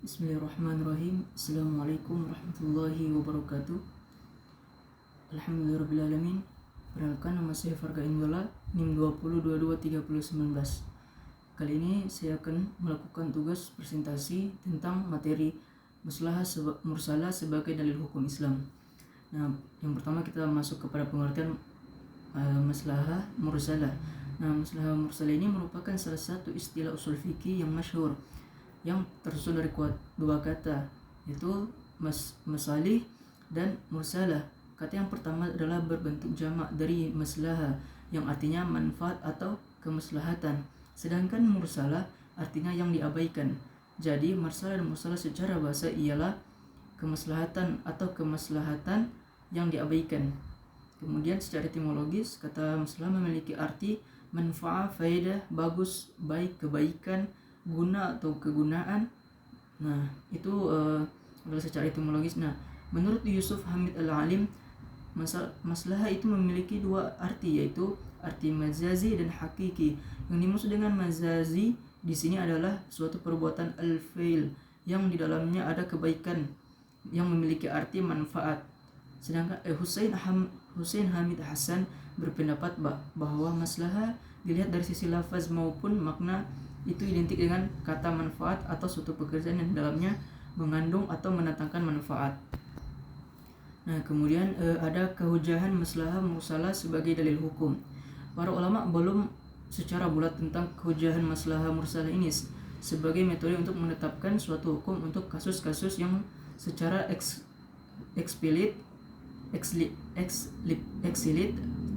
Bismillahirrahmanirrahim. Assalamualaikum warahmatullahi wabarakatuh. Alhamdulillahirrahmanirrahim. Perkenalkan, nama saya Farga Indiola, NIM 20223019. Kali ini saya akan melakukan tugas presentasi tentang materi maslahah mursalah sebagai dalil hukum Islam. Nah, yang pertama kita masuk kepada pengertian maslahah mursalah. Nah, maslahah mursalah ini merupakan salah satu istilah usul fikih yang masyhur, yang tersusun dari dua kata, yaitu masalih dan mursalah. Kata yang pertama adalah berbentuk jamak dari maslahah, yang artinya manfaat atau kemaslahatan, sedangkan mursalah artinya yang diabaikan. Jadi masalah dan mursalah secara bahasa ialah kemaslahatan atau kemaslahatan yang diabaikan. Kemudian secara etimologis, kata masalah memiliki arti manfaat, faedah, bagus, baik, kebaikan, guna atau kegunaan. Nah, itu adalah secara etimologis. Nah, menurut Yusuf Hamid Al-Alim, maslahah itu memiliki dua arti, yaitu arti majazi dan hakiki. Yang dimaksud dengan majazi di sini adalah suatu perbuatan al-fail yang di dalamnya ada kebaikan yang memiliki arti manfaat. Sedangkan Hussein Hamid Hasan berpendapat bahwa maslahah dilihat dari sisi lafaz maupun makna itu identik dengan kata manfaat atau suatu pekerjaan yang dalamnya mengandung atau mendatangkan manfaat. Nah, kemudian ada kehujahan maslahah mursalah sebagai dalil hukum. Para ulama belum secara bulat tentang kehujahan maslahah mursalah ini sebagai metode untuk menetapkan suatu hukum untuk kasus-kasus yang secara eksplisit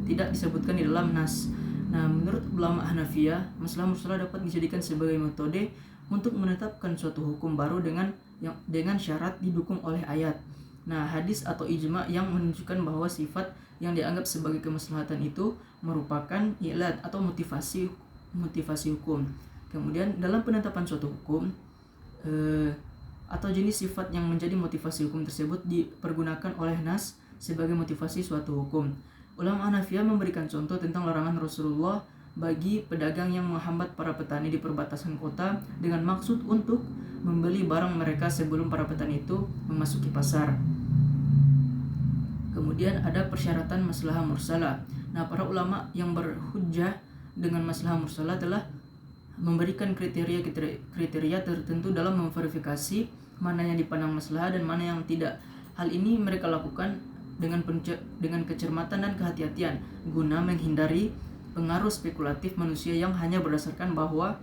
tidak disebutkan di dalam nas. Nah, menurut ulama Hanafiyah, maslahah mursalah dapat dijadikan sebagai metode untuk menetapkan suatu hukum baru dengan syarat didukung oleh ayat. Nah, hadis atau ijma yang menunjukkan bahwa sifat yang dianggap sebagai kemaslahatan itu merupakan ilat atau motivasi hukum. Kemudian dalam penetapan suatu hukum atau jenis sifat yang menjadi motivasi hukum tersebut dipergunakan oleh nas sebagai motivasi suatu hukum. Ulama Hanafiyah memberikan contoh tentang larangan Rasulullah bagi pedagang yang menghambat para petani di perbatasan kota dengan maksud untuk membeli barang mereka sebelum para petani itu memasuki pasar. Kemudian ada persyaratan maslahah mursalah. Nah, para ulama yang berhujjah dengan maslahah mursalah telah memberikan kriteria tertentu dalam memverifikasi mana yang dipandang maslahah dan mana yang tidak. Hal ini mereka lakukan dengan kecermatan dan kehati-hatian guna menghindari pengaruh spekulatif manusia yang hanya berdasarkan bahwa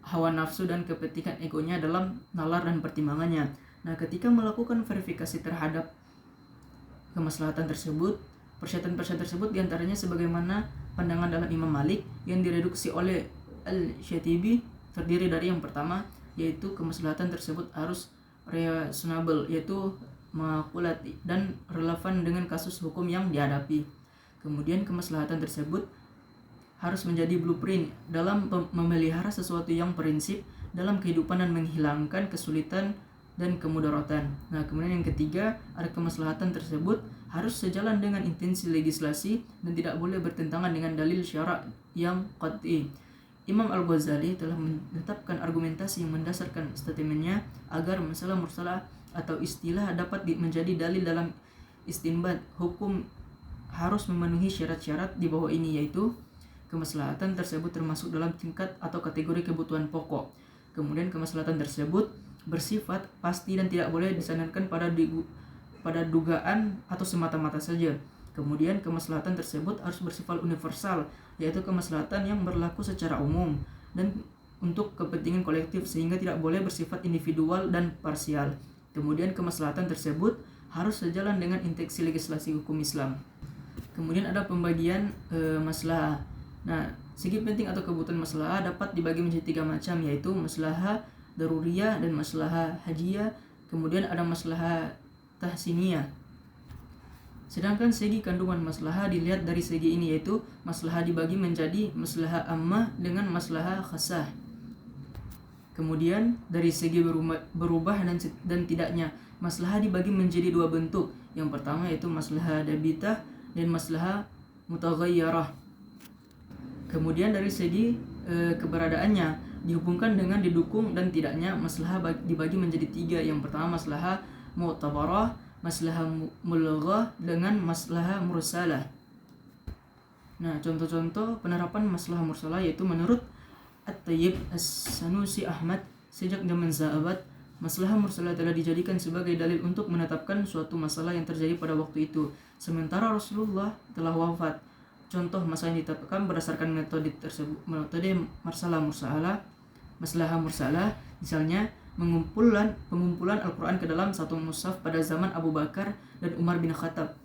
hawa nafsu dan kepentingan egonya dalam nalar dan pertimbangannya. Nah, ketika melakukan verifikasi terhadap kemaslahatan tersebut, persyaratan tersebut diantaranya sebagaimana pandangan dalam Imam Malik yang direduksi oleh Al-Syatibi, terdiri dari yang pertama, yaitu kemaslahatan tersebut harus reasonable, yaitu makulat dan relevan dengan kasus hukum yang dihadapi. Kemudian kemaslahatan tersebut harus menjadi blueprint dalam memelihara sesuatu yang prinsip dalam kehidupan dan menghilangkan kesulitan dan kemudaratan. Nah, kemudian yang ketiga, ada kemaslahatan tersebut harus sejalan dengan intensi legislasi dan tidak boleh bertentangan dengan dalil syara' yang qat'i. Imam Al-Ghazali telah menetapkan argumentasi yang mendasarkan statementnya agar masalah mursalah atau istilah dapat menjadi dalil dalam istinbat hukum harus memenuhi syarat-syarat di bawah ini, yaitu kemaslahatan tersebut termasuk dalam tingkat atau kategori kebutuhan pokok. Kemudian kemaslahatan tersebut bersifat pasti dan tidak boleh disandarkan pada dugaan atau semata-mata saja. Kemudian kemaslahatan tersebut harus bersifat universal, yaitu kemaslahatan yang berlaku secara umum dan untuk kepentingan kolektif sehingga tidak boleh bersifat individual dan parsial. Kemudian kemaslahatan tersebut harus sejalan dengan intensi legislasi hukum Islam. Kemudian ada pembagian maslahah. Nah, segi penting atau kebutuhan maslahah dapat dibagi menjadi 3 macam, yaitu maslahah daruriyah dan maslahah hajiyah. Kemudian ada maslahah tahsiniyah. Sedangkan segi kandungan maslahah dilihat dari segi ini, yaitu maslahah dibagi menjadi maslahah ammah dengan maslahah khassah. Kemudian dari segi berubah dan tidaknya, maslahah dibagi menjadi 2 bentuk. Yang pertama yaitu maslahah dabitah dan maslahah mutaghayyarah. Kemudian dari segi keberadaannya, dihubungkan dengan didukung dan tidaknya maslahah dibagi menjadi 3. Yang pertama maslahah mu'tabarah, maslahah mulghah dengan maslahah mursalah. Nah, contoh-contoh penerapan maslahah mursalah yaitu menurut At-Tayyib As-Sanusi Ahmad, sejak zaman sahabat, maslahah mursalah telah dijadikan sebagai dalil untuk menetapkan suatu masalah yang terjadi pada waktu itu, sementara Rasulullah telah wafat. Contoh masalah yang ditetapkan berdasarkan metode tersebut, metode maslahah mursalah, misalnya pengumpulan Al-Quran ke dalam satu mushaf pada zaman Abu Bakar dan Umar bin Khattab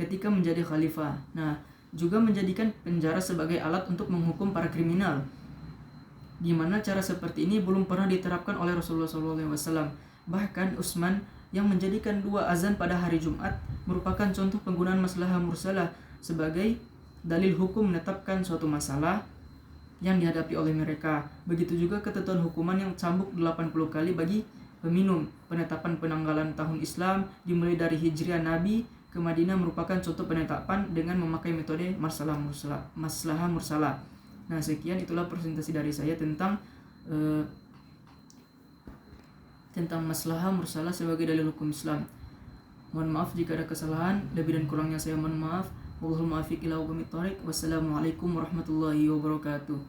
ketika menjadi khalifah. Nah, juga menjadikan penjara sebagai alat untuk menghukum para kriminal, di mana cara seperti ini belum pernah diterapkan oleh Rasulullah SAW. Bahkan Utsman yang menjadikan 2 azan pada hari Jumat merupakan contoh penggunaan maslahah mursalah sebagai dalil hukum menetapkan suatu masalah yang dihadapi oleh mereka. Begitu juga ketentuan hukuman yang cambuk 80 kali bagi peminum. Penetapan penanggalan tahun Islam dimulai dari Hijriah Nabi ke Madinah merupakan contoh penetapan dengan memakai metode maslahah mursalah. Nah, sekian itulah presentasi dari saya tentang maslahah mursalah sebagai dalil hukum Islam. Mohon maaf jika ada kesalahan, lebih dan kurangnya saya mohon maaf. Wallahul muwaffiq ila aqwamit thoriq. Wassalamualaikum warahmatullahi wabarakatuh.